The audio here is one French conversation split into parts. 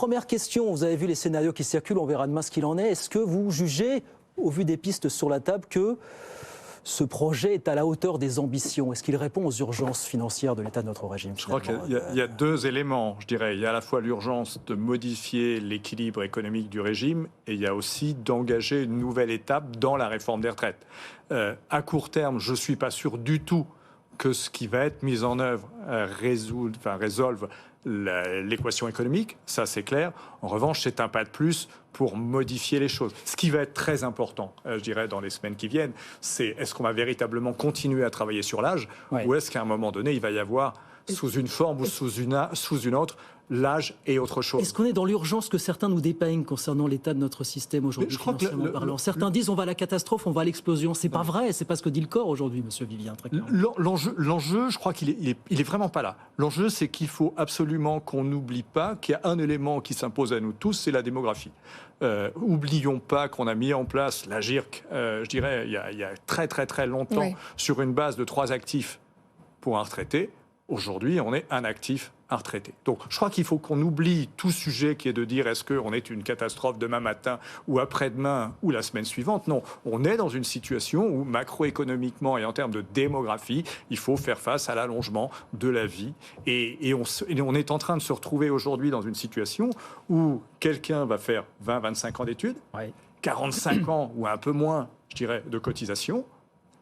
première question, vous avez vu les scénarios qui circulent, on verra demain ce qu'il en est. Est-ce que vous jugez, au vu des pistes sur la table, que ce projet est à la hauteur des ambitions? Est-ce qu'il répond aux urgences financières de l'état de notre régime? Je crois qu'il y a deux éléments, je dirais. Il y a à la fois l'urgence de modifier l'équilibre économique du régime et il y a aussi d'engager une nouvelle étape dans la réforme des retraites. À court terme, je ne suis pas sûr du tout que ce qui va être mis en œuvre résolve l'équation économique, ça c'est clair. En revanche, c'est un pas de plus pour modifier les choses. Ce qui va être très important, je dirais, dans les semaines qui viennent, c'est est-ce qu'on va véritablement continuer à travailler sur l'âge ou est-ce qu'à un moment donné, il va y avoir, sous une forme ou sous une autre, l'âge et autre chose. Est-ce qu'on est dans l'urgence que certains nous dépeignent concernant l'état de notre système aujourd'hui, financièrement parlant? Certains disent on va à la catastrophe, on va à l'explosion. C'est pas vrai, c'est pas ce que dit le corps aujourd'hui, monsieur Vivien, très clairement. L'enjeu, je crois qu'il est vraiment pas là. L'enjeu, c'est qu'il faut absolument qu'on n'oublie pas qu'il y a un élément qui s'impose à nous tous, c'est la démographie. Oublions pas qu'on a mis en place la GIRC, je dirais, il y a très très très longtemps, sur une base de 3 actifs pour un retraité. Aujourd'hui, on est un actif, un retraité. Donc, je crois qu'il faut qu'on oublie tout sujet qui est de dire est-ce qu'on est une catastrophe demain matin ou après-demain ou la semaine suivante. Non, on est dans une situation où macroéconomiquement et en termes de démographie, il faut faire face à l'allongement de la vie. Et on est en train de se retrouver aujourd'hui dans une situation où quelqu'un va faire 20-25 ans d'études, 45 ans ou un peu moins, je dirais, de cotisation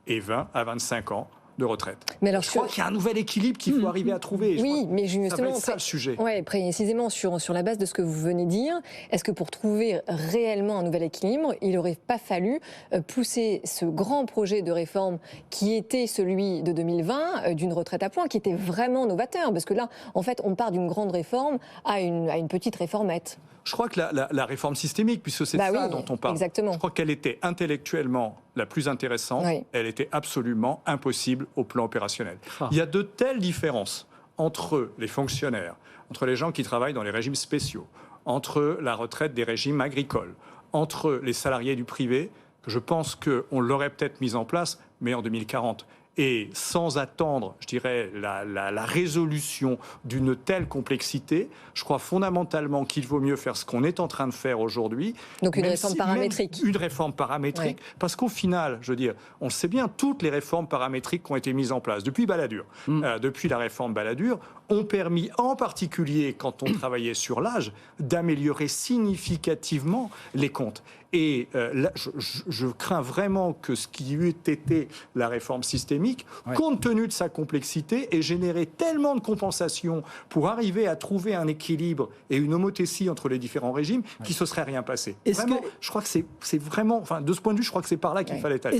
et 20 à 25 ans de retraite. Mais alors, je crois qu'il y a un nouvel équilibre qu'il faut arriver à trouver. Oui, mais justement, c'est ça le sujet. Ouais, précisément sur la base de ce que vous venez de dire, est-ce que pour trouver réellement un nouvel équilibre, il n'aurait pas fallu pousser ce grand projet de réforme qui était celui de 2020, d'une retraite à points, qui était vraiment novateur? Parce que là, en fait, on part d'une grande réforme à une petite réformette. Je crois que la réforme systémique, puisque c'est dont on parle, exactement. Je crois qu'elle était intellectuellement la plus intéressante, elle était absolument impossible au plan opérationnel. Il y a de telles différences entre les fonctionnaires, entre les gens qui travaillent dans les régimes spéciaux, entre la retraite des régimes agricoles, entre les salariés du privé, que je pense qu'on l'aurait peut-être mise en place, mais en 2040. Et sans attendre, je dirais, la résolution d'une telle complexité, je crois fondamentalement qu'il vaut mieux faire ce qu'on est en train de faire aujourd'hui. Donc une réforme paramétrique. Une réforme paramétrique, parce qu'au final, je veux dire, on le sait bien, toutes les réformes paramétriques qui ont été mises en place depuis Balladur, depuis la réforme Balladur, ont permis, en particulier quand on travaillait sur l'âge, d'améliorer significativement les comptes. Et là, je crains vraiment que ce qui eût été la réforme systémique, compte tenu de sa complexité, ait généré tellement de compensations pour arriver à trouver un équilibre et une homothétie entre les différents régimes qu'il ne se serait rien passé. Vraiment, je crois que c'est vraiment, enfin, de ce point de vue, je crois que c'est par là qu'il fallait aller.